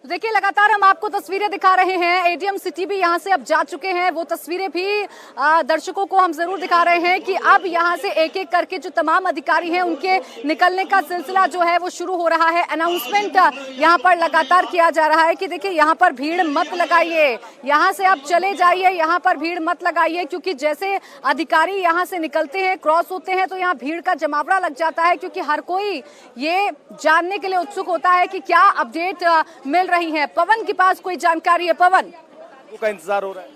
तो देखिए लगातार हम आपको तस्वीरें दिखा रहे हैं। एडीएम सिटी भी यहां से अब जा चुके हैं। वो तस्वीरें भी दर्शकों को हम जरूर दिखा रहे हैं कि अब यहां से एक एक करके जो तमाम अधिकारी हैं उनके निकलने का सिलसिला जो है वो शुरू हो रहा है। अनाउंसमेंट यहां पर लगातार किया जा रहा है कि देखिए यहां पर भीड़ मत लगाइए, यहां से आप चले जाइए, यहां पर भीड़ मत लगाइए, क्योंकि जैसे अधिकारी यहां से निकलते हैं, क्रॉस होते हैं, तो यहाँ भीड़ का जमावड़ा लग जाता है, क्योंकि हर कोई ये जानने के लिए उत्सुक होता है कि क्या अपडेट मिल रही है। पवन के पास कोई जानकारी है? पवन का इंतजार हो रहा है।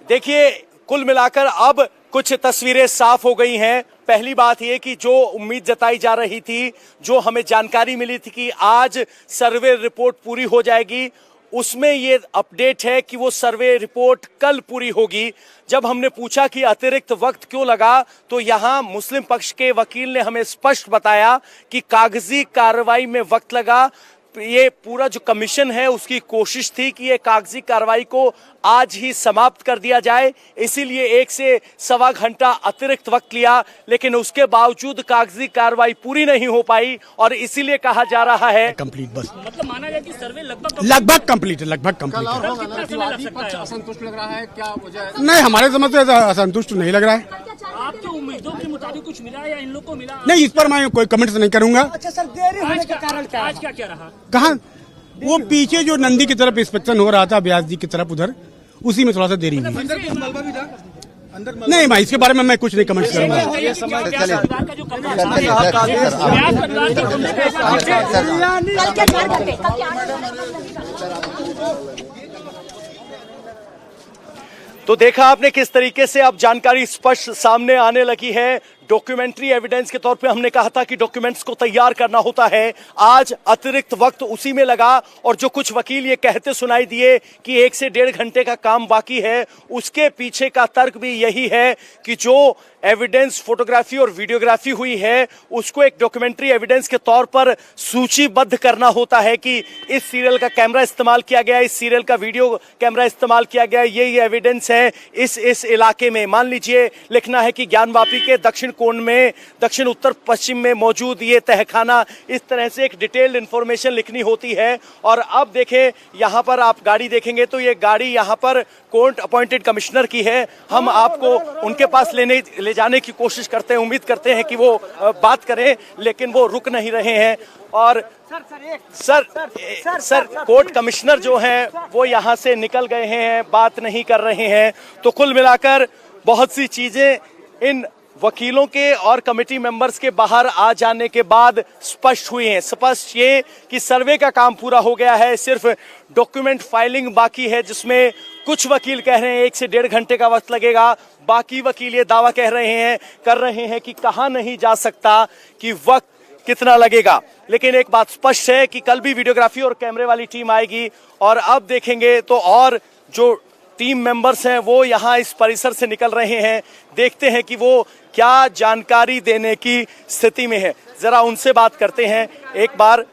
देखिए कुल मिलाकर अब कुछ तस्वीरें साफ हो गई हैं। पहली बात यह कि जो उम्मीद जताई जा रही थी, जो हमें जानकारी मिली थी कि आज सर्वे रिपोर्ट पूरी हो जाएगी, उसमें ये अपडेट है कि वो सर्वे रिपोर्ट कल पूरी होगी। जब हमने पूछा कि अतिरिक्त वक्त क्यों लगा, तो यहाँ मुस्लिम पक्ष के वकील ने हमें स्पष्ट बताया कि कागजी कार्रवाई में वक्त लगा। ये पूरा जो कमीशन है उसकी कोशिश थी कि ये कागजी कार्रवाई को आज ही समाप्त कर दिया जाए, इसीलिए 1 से सवा घंटा अतिरिक्त वक्त लिया, लेकिन उसके बावजूद कागजी कार्रवाई पूरी नहीं हो पाई और इसीलिए कहा जा रहा है कंप्लीट। बस मतलब माना जाए कि सर्वे लगभग कंप्लीट है, लगभग कंप्लीट है। असंतुष्ट लग रहा है, क्या वजह? नहीं, हमारे समझ से असंतुष्ट नहीं लग रहा है। आपके उम्मीदों के मुताबिक कुछ मिला या इन लोग को मिला? नहीं, इस पर मैं कोई कमेंट्स नहीं करूंगा। अच्छा सर, देरी होने का कारण क्या? आज क्या रहा? कहाँ वो पीछे जो नंदी की तरफ इंस्पेक्शन हो रहा था, ब्यास जी की तरफ, उधर उसी में थोड़ा सा देरी हुई। नहीं भाई, इसके बारे में मैं कुछ नहीं कमेंट करूंगा। तो देखा आपने किस तरीके से अब जानकारी स्पष्ट सामने आने लगी है। डॉक्यूमेंट्री एविडेंस के तौर पे हमने कहा था कि डॉक्यूमेंट्स को तैयार करना होता है, आज अतिरिक्त वक्त उसी में लगा। और जो कुछ वकील ये कहते सुनाई दिए कि 1 से 1.5 घंटे का काम बाकी है, उसके पीछे का तर्क भी यही है कि जो एविडेंस फोटोग्राफी और वीडियोग्राफी हुई है उसको एक डॉक्यूमेंट्री एविडेंस के तौर पर सूचीबद्ध करना होता है कि इस सीरियल का कैमरा इस्तेमाल किया गया, इस सीरियल का वीडियो कैमरा इस्तेमाल किया गया, ये एविडेंस है इस इलाके में। मान लीजिए लिखना है कि ज्ञानवापी के दक्षिण कोण में, दक्षिण उत्तर पश्चिम में मौजूद ये तहखाना, इस तरह से एक डिटेल्ड इंफॉर्मेशन लिखनी होती है। और अब देखें यहाँ पर आप गाड़ी देखेंगे तो ये गाड़ी यहाँ पर कोर्ट अपॉइंटेड कमिश्नर की है। हम आपको उनके पास ले जाने की कोशिश करते हैं, उम्मीद करते हैं कि वो बात करें, लेकिन वो रुक नहीं रहे हैं। और सर कोर्ट कमिश्नर जो हैं वो यहाँ से निकल गए हैं, बात नहीं कर रहे हैं। तो कुल मिलाकर बहुत सी चीजें इन वकीलों के और कमेटी मेंबर्स के बाहर आ जाने के बाद स्पष्ट हुई हैं। स्पष्ट ये कि सर्वे का काम पूरा हो गया है, सिर्फ डॉक्यूमेंट फाइलिंग बाकी है, जिसमें कुछ वकील कह रहे हैं 1 से 1.5 घंटे का वक्त लगेगा, बाकी वकील ये दावा कर रहे हैं कि कहा नहीं जा सकता कि वक्त कितना लगेगा। लेकिन एक बात स्पष्ट है कि कल भी वीडियोग्राफी और कैमरे वाली टीम आएगी और अब देखेंगे तो और जो टीम मेंबर्स हैं वो यहाँ इस परिसर से निकल रहे हैं। देखते हैं कि वो क्या जानकारी देने की स्थिति में है, जरा उनसे बात करते हैं एक बार।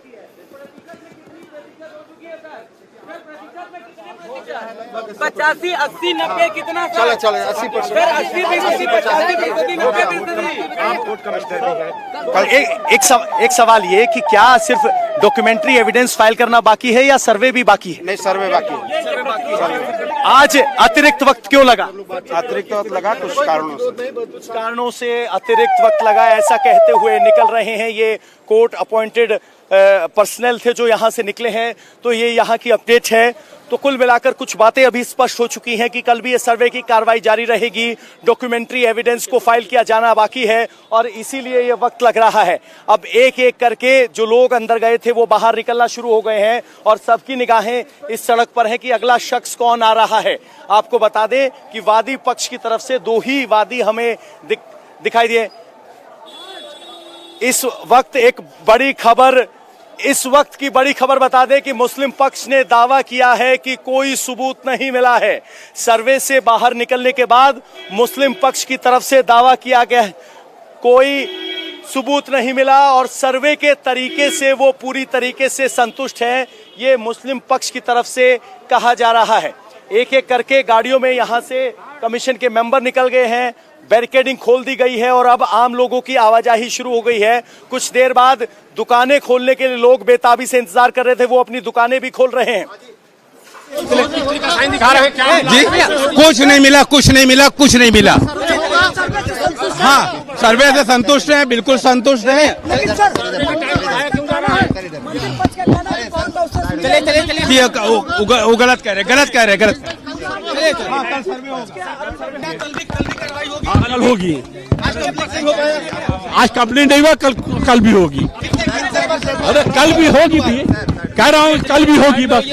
85, 80, 90 कितना? चलो 80%। एक सवाल ये कि क्या सिर्फ डॉक्यूमेंट्री एविडेंस फाइल करना बाकी है या सर्वे भी बाकी है? नहीं, सर्वे बाकी है। आज अतिरिक्त वक्त क्यों लगा? अतिरिक्त वक्त लगा कुछ कारणों से अतिरिक्त वक्त लगा, ऐसा कहते हुए निकल रहे हैं ये कोर्ट अपॉइंटेड पर्सनल थे जो यहाँ से निकले हैं। तो ये यहाँ की अपडेट है। तो कुल मिलाकर कुछ बातें अभी स्पष्ट हो चुकी हैं कि कल भी ये सर्वे की कार्रवाई जारी रहेगी, डॉक्यूमेंट्री एविडेंस को फाइल किया जाना बाकी है और इसीलिए ये वक्त लग रहा है। अब एक एक करके जो लोग अंदर गए थे वो बाहर निकलना शुरू हो गए हैं और सबकी निगाहें इस सड़क पर है कि अगला शख्स कौन आ रहा है। आपको बता दें कि वादी पक्ष की तरफ से 2 ही वादी हमें दिखाई दिए। इस वक्त की बड़ी खबर बता दें कि मुस्लिम पक्ष ने दावा किया है कि कोई सबूत नहीं मिला है। सर्वे से बाहर निकलने के बाद मुस्लिम पक्ष की तरफ से दावा किया गया है कोई सबूत नहीं मिला और सर्वे के तरीके से वो पूरी तरीके से संतुष्ट है, ये मुस्लिम पक्ष की तरफ से कहा जा रहा है। एक एक करके गाड़ियों में यहाँ से कमीशन के मेंबर निकल गए हैं बैरिकेडिंग खोल दी गई है और अब आम लोगों की आवाजाही शुरू हो गई है। कुछ देर बाद दुकानें खोलने के लिए लोग बेताबी से इंतजार कर रहे थे, वो अपनी दुकानें भी खोल रहे हैं। जी कुछ नहीं मिला, कुछ नहीं मिला, कुछ नहीं मिला। हाँ, सर्वे से संतुष्ट हैं, बिल्कुल संतुष्ट हैं। चलिए वो गलत कह रहे, गलत कह रहे, गलत। कल होगी, आज कंप्लेंट नहीं हुआ, कल भी होगी। अरे कल भी होगी भी, कह रहा हूँ कल भी होगी बस।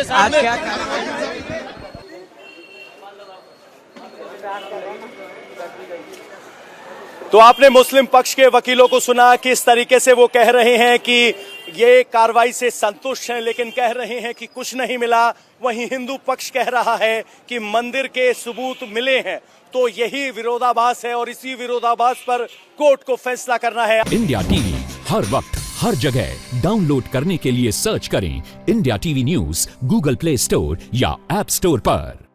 तो आपने मुस्लिम पक्ष के वकीलों को सुना किस तरीके से वो कह रहे हैं कि ये कार्रवाई से संतुष्ट हैं, लेकिन कह रहे हैं कि कुछ नहीं मिला। वहीं हिंदू पक्ष कह रहा है कि मंदिर के सबूत मिले हैं। तो यही विरोधाभास है और इसी विरोधाभास पर कोर्ट को फैसला करना है। इंडिया टीवी हर वक्त हर जगह डाउनलोड करने के लिए सर्च करें India TV news Google play store या ऐप स्टोर पर।